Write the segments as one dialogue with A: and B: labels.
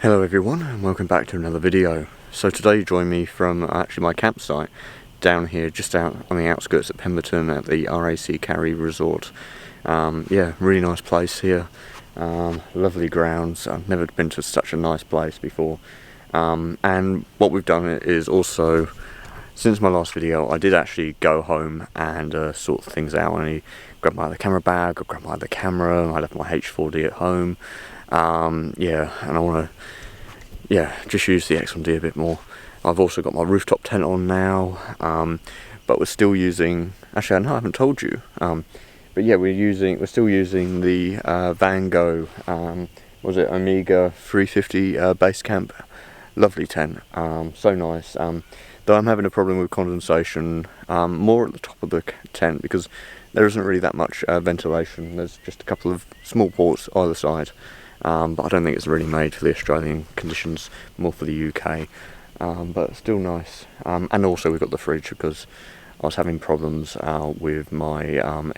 A: Hello everyone and welcome back to another video. So today you join me from actually my campsite down here just out on the outskirts of Pemberton at the RAC Carry Resort. Yeah, really nice place here. Lovely grounds. I've never been to such a nice place before. And what we've done is also, since my last video, I did actually go home and sort things out. I grabbed my other camera bag, I grabbed my other camera, I left my H4D at home. Yeah, and I want to just use the X1D a bit more. I've also got my rooftop tent on now, but we're still using, actually no, I haven't told you, but yeah, we're still using the Van Gogh, was it Omega 350 base camp. Lovely tent, so nice. Though I'm having a problem with condensation, more at the top of the tent because there isn't really that much ventilation. There's just a couple of small ports either side. But I don't think it's really made for the Australian conditions, more for the UK, but still nice. And also we've got the fridge because I was having problems with my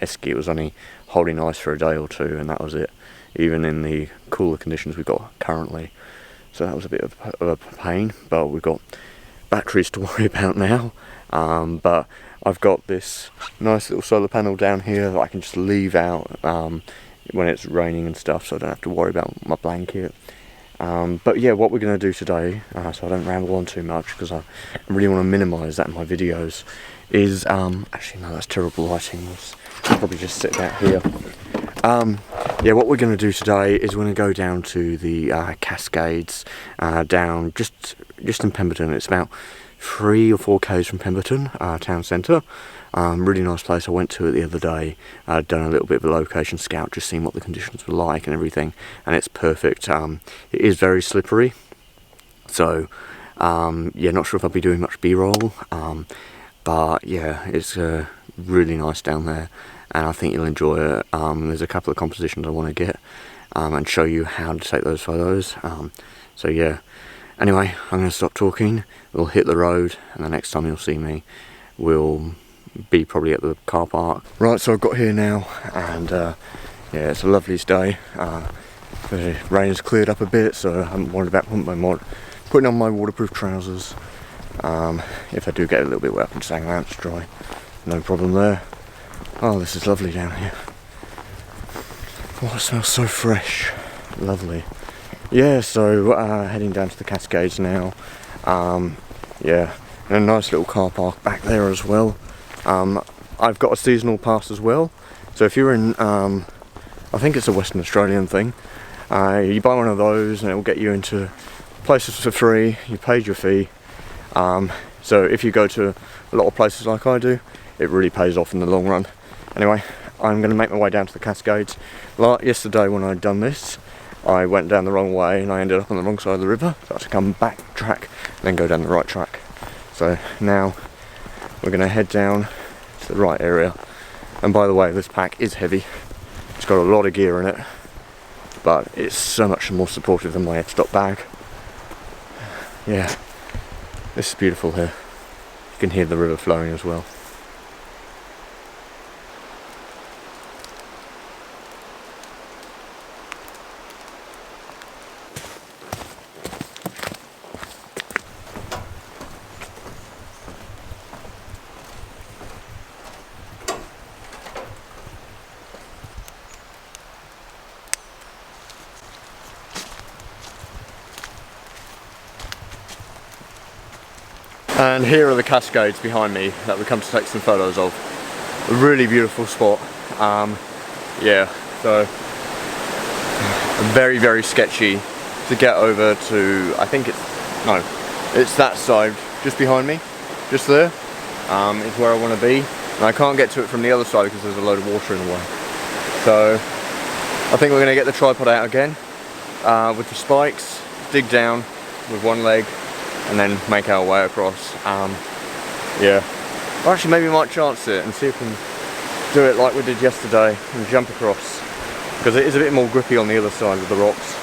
A: esky. It was only holding ice for a day or two and that was it, even in the cooler conditions we've got currently. So that was a bit of a pain, but we've got batteries to worry about now. But I've got this nice little solar panel down here that I can just leave out when it's raining and stuff, so I don't have to worry about my blanket. But yeah, what we're going to do today, so I don't ramble on too much because I really want to minimise that in my videos, is actually no, that's terrible lighting. I'll probably just sit back here. Yeah, what we're going to do today is we're going to go down to the cascades down just in Pemberton. It's about 3 or 4 k's from Pemberton town centre. Really nice place. I went to it the other day, done a little bit of a location scout, just seeing what the conditions were like and everything, and it's perfect. It is very slippery, so yeah, not sure if I'll be doing much b-roll, but yeah, it's really nice down there and I think you'll enjoy it. There's a couple of compositions I want to get and show you how to take those photos. So yeah, anyway, I'm going to stop talking, we'll hit the road, and the next time you'll see me we'll be probably at the car park. Right, so I've got here now and yeah, it's a lovely day. The rain has cleared up a bit, so I haven't worried about putting on my waterproof trousers. If I do get a little bit wet I can just hang around to dry, no problem there. Oh, this is lovely down here. Oh, it smells so fresh, lovely. Yeah, so heading down to the Cascades now. Yeah, and a nice little car park back there as well. I've got a seasonal pass as well, so if you're in, I think it's a Western Australian thing, you buy one of those and it will get you into places for free. You paid your fee, so if you go to a lot of places like I do, it really pays off in the long run. Anyway, I'm going to make my way down to the Cascades. Like yesterday when I'd done this, I went down the wrong way and I ended up on the wrong side of the river, so I had to come back track and then go down the right track. So now we're going to head down to the right area. And by the way, this pack is heavy. It's got a lot of gear in it, but it's so much more supportive than my f-stop bag. Yeah, this is beautiful here. You can hear the river flowing as well. And here are the Cascades behind me that we come to take some photos of. A really beautiful spot. Yeah, so very, very sketchy to get over to. I think it's that side just behind me, just there is where I want to be, and I can't get to it from the other side because there's a load of water in the way. So I think we're going to get the tripod out again with the spikes, dig down with one leg and then make our way across. Yeah, well, actually maybe we might chance it and see if we can do it like we did yesterday and jump across, because it is a bit more grippy on the other side with the rocks.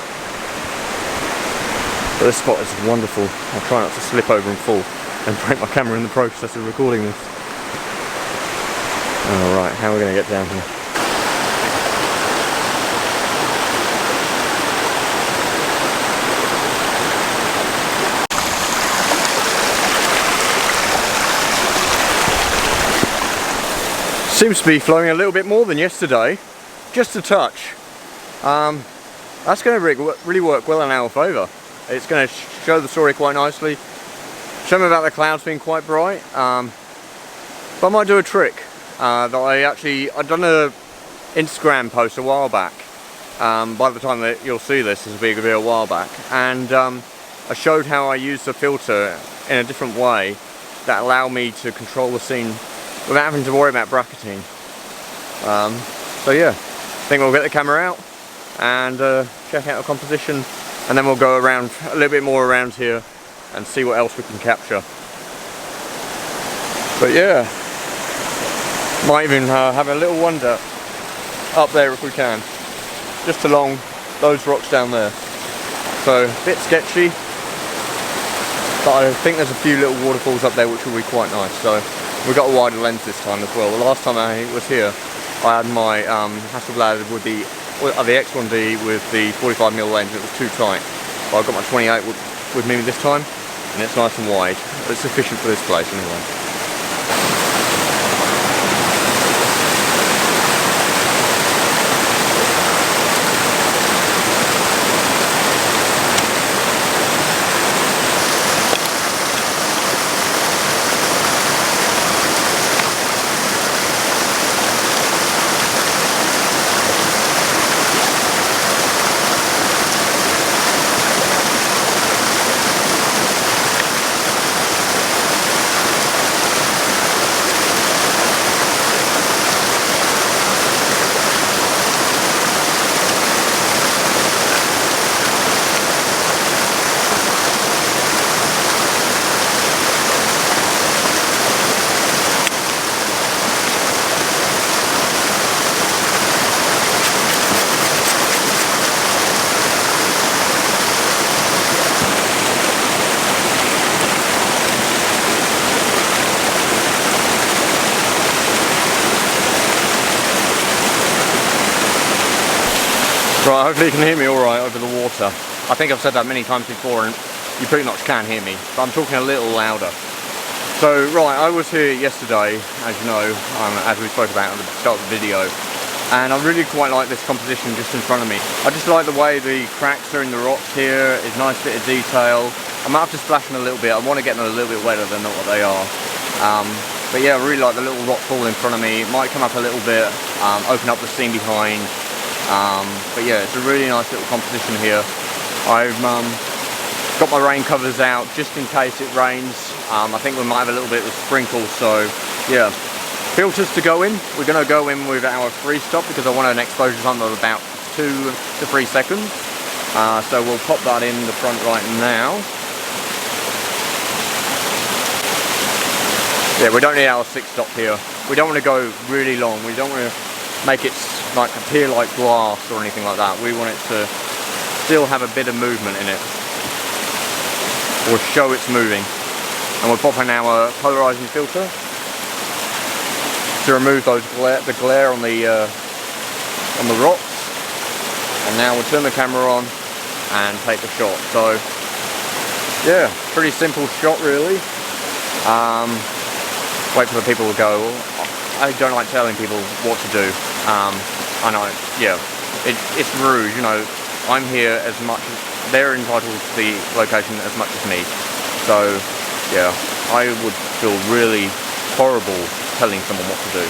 A: But this spot is wonderful. I'll try not to slip over and fall and break my camera in the process of recording this. Alright, how are we going to get down here? Seems to be flowing a little bit more than yesterday, just a touch. That's going to really work well in our favour. It's going to show the story quite nicely, show me about the clouds being quite bright, but I might do a trick that I'd done a Instagram post a while back. By the time that you'll see this will be a while back, and I showed how I used the filter in a different way that allowed me to control the scene without having to worry about bracketing. So yeah, I think we'll get the camera out and check out the composition, and then we'll go around a little bit more around here and see what else we can capture. But yeah, might even have a little wander up there if we can, just along those rocks down there. So a bit sketchy, but I think there's a few little waterfalls up there which will be quite nice. So we've got a wider lens this time as well. The last time I was here I had my Hasselblad with the X1D with the 45mm lens. It was too tight, but I've got my 28 with me this time, and it's nice and wide. It's sufficient for this place anyway. Right, hopefully you can hear me alright over the water. I think I've said that many times before and you pretty much can hear me, but I'm talking a little louder. So, right, I was here yesterday, as you know, as we spoke about at the start of the video, and I really quite like this composition just in front of me. I just like the way the cracks are in the rocks here, it's a nice bit of detail. I might have to splash them a little bit, I want to get them a little bit wetter than what they are. But yeah, I really like the little rock fall in front of me. It might come up a little bit, open up the scene behind. But yeah, it's a really nice little composition here. I've got my rain covers out just in case it rains. I think we might have a little bit of sprinkles, so yeah. Filters to go in. We're going to go in with our freeze stop because I want an exposure time of about 2 to 3 seconds. So we'll pop that in the front right now. Yeah, we don't need our 6 stop here. We don't want to go really long. We don't want to make it like appear like glass or anything like that. We want it to still have a bit of movement in it, or show it's moving. And we're popping our polarizing filter to remove those the glare on the rocks. And now we'll turn the camera on and take a shot. So yeah, pretty simple shot really. Wait for the people to go. I don't like telling people what to do. I know, yeah, it's rude, you know. I'm here as much as they're entitled to the location as much as me. So yeah, I would feel really horrible telling someone what to do.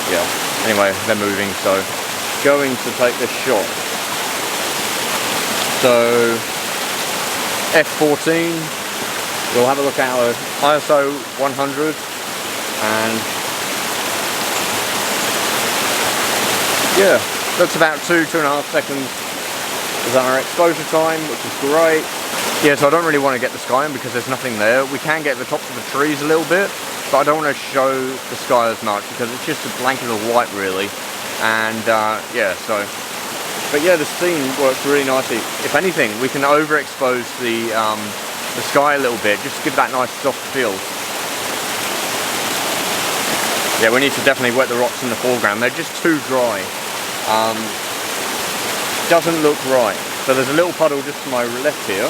A: Yeah, anyway, they're moving, so going to take this shot. So F14, we'll have a look at our ISO 100 and yeah, looks about 2.5 seconds is our exposure time, which is great. Yeah, so I don't really want to get the sky in because there's nothing there. We can get the tops of the trees a little bit, but I don't want to show the sky as much because it's just a blanket of white really. And yeah, so, but yeah, the scene works really nicely. If anything, we can overexpose the sky a little bit, just to give that nice soft feel. Yeah, we need to definitely wet the rocks in the foreground. They're just too dry. Doesn't look right. So there's a little puddle just to my left here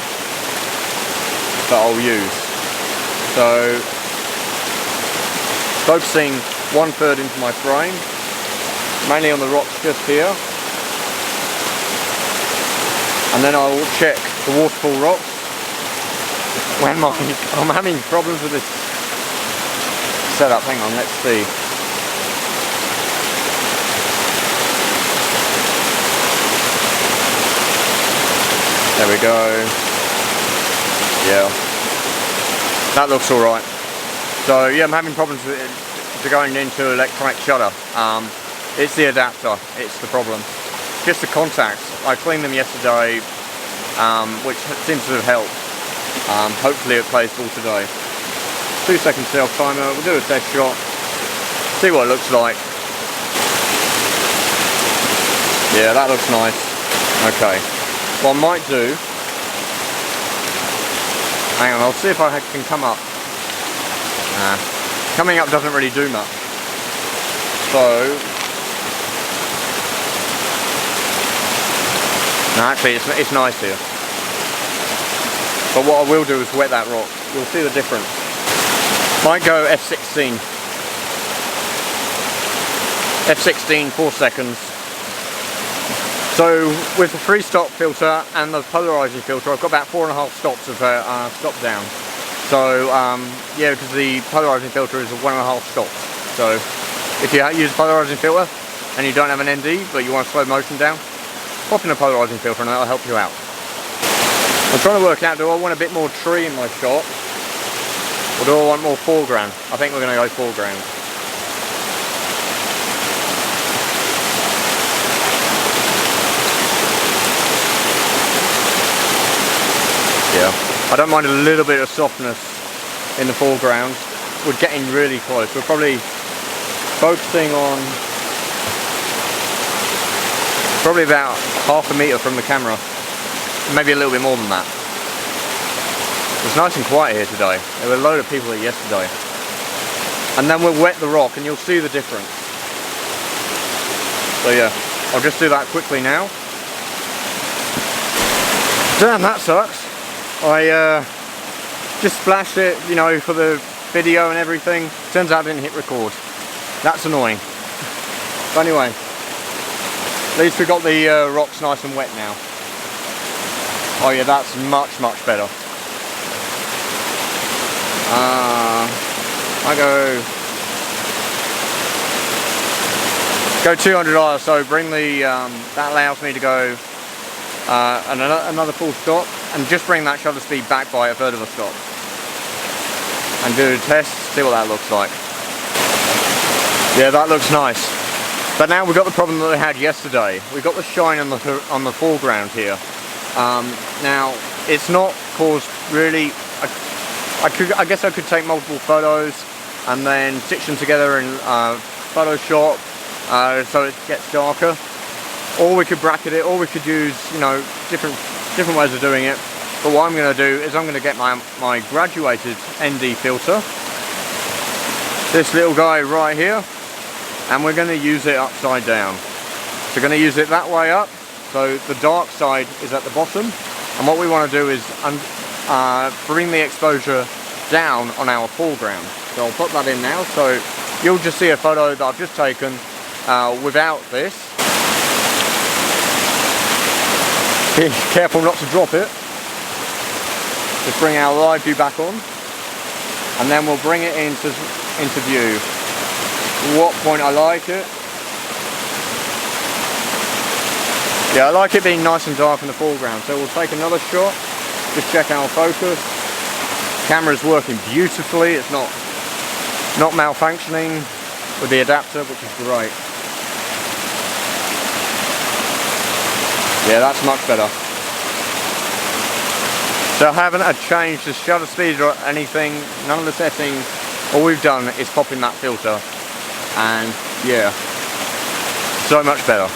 A: that I'll use. So focusing 1/3 into my frame, mainly on the rocks just here. And then I will check the waterfall rocks. When I'm having problems with this setup. Hang on, let's see. There we go. Yeah, that looks all right. So yeah, I'm having problems with it, to going into electronic shutter. It's the adapter, it's the problem. Just the contacts. I cleaned them yesterday, which seems to have helped. Hopefully it plays ball today. 2 second self timer, we'll do a test shot, see what it looks like. Yeah, that looks nice. Okay, what I might do, hang on, I'll see if I can come up. Coming up doesn't really do much. So, no, actually it's nice here. But what I will do is wet that rock. You'll see the difference. Might go F16. F16, 4 seconds. So with the 3-stop filter and the polarizing filter, I've got about 4.5 stops of stop down. So yeah, because the polarizing filter is 1.5 stops. So if you use a polarizing filter and you don't have an ND but you want to slow motion down, pop in a polarizing filter and that'll help you out. I'm trying to work out, do I want a bit more tree in my shot, or do I want more foreground? I think we're going to go foreground. Yeah, I don't mind a little bit of softness in the foreground. We're getting really close. We're probably focusing on probably about half a metre from the camera. Maybe a little bit more than that. It's nice and quiet here today. There were a load of people here yesterday. And then we'll wet the rock and you'll see the difference. So yeah, I'll just do that quickly now. Damn, that sucks. I just splashed it, you know, for the video and everything. Turns out I didn't hit record. That's annoying. But anyway, at least we got the rocks nice and wet now. Oh yeah, that's much better. I go 200 ISO. Bring the that allows me to go another full stop, and just bring that shutter speed back by 1/3 of a stop, and do a test. See what that looks like. Yeah, that looks nice. But now we've got the problem that we had yesterday. We've got the shine on the foreground here. Now it's not caused really. I guess I could take multiple photos and then stitch them together in Photoshop so it gets darker, or we could bracket it, or we could use, you know, different ways of doing it. But what I'm going to do is I'm going to get my graduated ND filter, this little guy right here, and we're going to use it upside down. So we're going to use it that way up. So the dark side is at the bottom, and what we want to do is bring the exposure down on our foreground. So I'll put that in now, so you'll just see a photo that I've just taken without this. Be careful not to drop it. Just bring our live view back on, and then we'll bring it into view. What point I like it. Yeah, I like it being nice and dark in the foreground, so we'll take another shot, just check our focus. Camera's working beautifully, it's not malfunctioning with the adapter, which is great. Yeah, that's much better. So I haven't changed the shutter speed or anything, none of the settings. All we've done is pop in that filter, and yeah, so much better.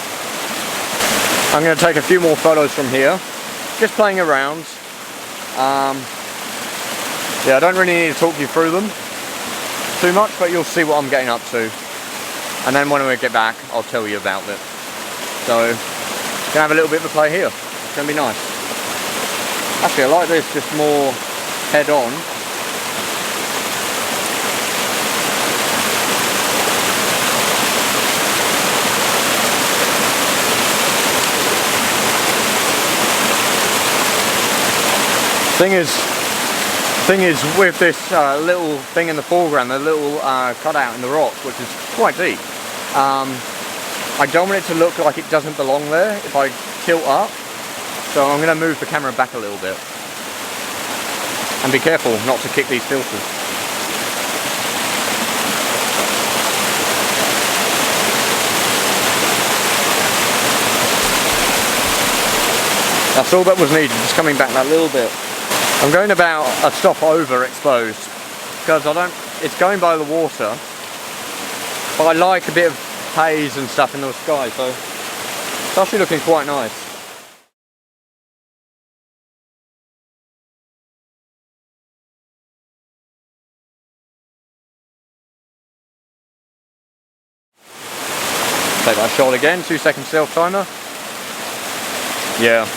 A: I'm going to take a few more photos from here, just playing around. Yeah, I don't really need to talk you through them too much, but you'll see what I'm getting up to. And then when we get back, I'll tell you about it. So, gonna have a little bit of a play here. It's gonna be nice. Actually, I like this just more head on. Thing is with this little thing in the foreground, the little cutout in the rock, which is quite deep, I don't want it to look like it doesn't belong there if I tilt up, so I'm going to move the camera back a little bit. And be careful not to kick these filters. That's all that was needed, just coming back that little bit. I'm going about a stop over exposed because it's going by the water, but I like a bit of haze and stuff in the sky, so it's actually looking quite nice. Take that shot again, 2 second self timer. Yeah,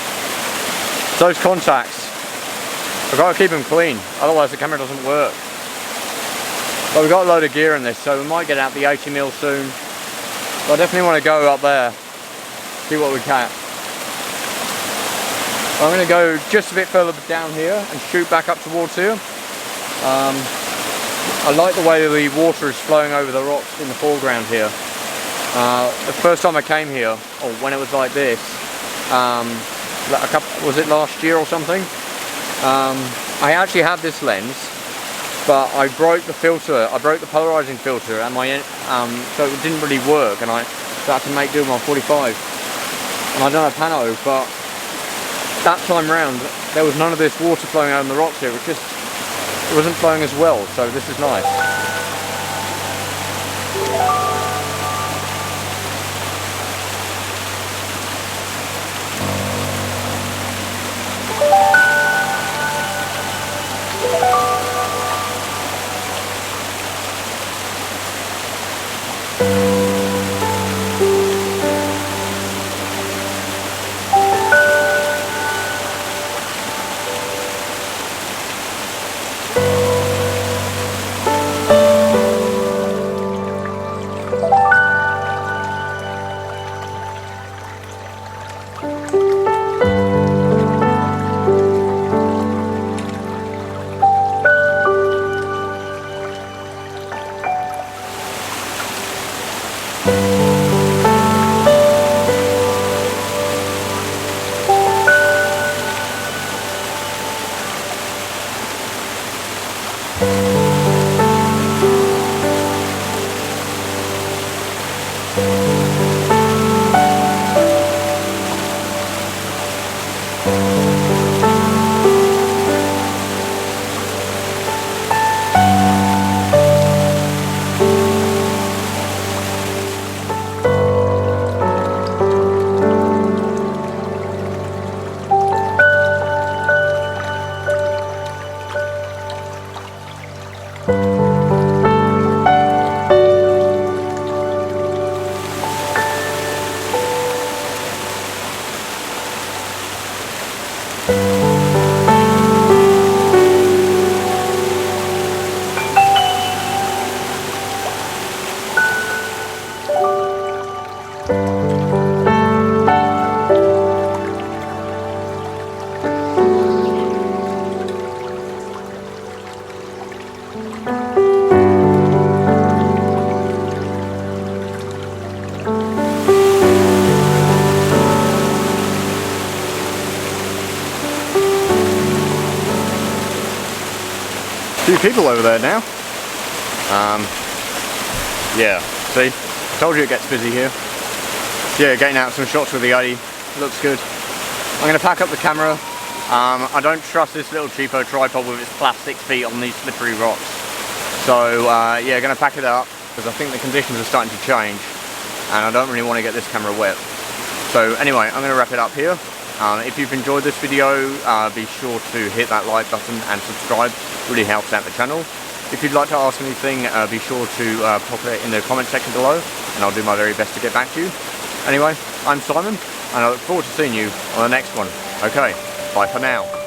A: those contacts, I've got to keep them clean, otherwise the camera doesn't work. But we've got a load of gear in this, so we might get out the 80mm soon. But I definitely want to go up there, see what we catch. I'm going to go just a bit further down here and shoot back up towards here. I like the way the water is flowing over the rocks in the foreground here. The first time I came here, or when it was like this, was it last year or something? I actually had this lens, but I broke the filter, I broke the polarizing filter, and so it didn't really work, and I had to make do with my 45. And I don't have pano, but that time round there was none of this water flowing out on the rocks here. It wasn't flowing as well, so this is nice. Few people over there now. Yeah, see, told you it gets busy here. Yeah, getting out some shots with the 80, looks good. I'm going to pack up the camera. I don't trust this little cheapo tripod with its plastic feet on these slippery rocks. So yeah, going to pack it up because I think the conditions are starting to change and I don't really want to get this camera wet. So anyway, I'm going to wrap it up here. If you've enjoyed this video, be sure to hit that like button and subscribe. Really helps out the channel. If you'd like to ask anything, be sure to pop it in the comment section below and I'll do my very best to get back to you. Anyway, I'm Simon and I look forward to seeing you on the next one. Okay, bye for now.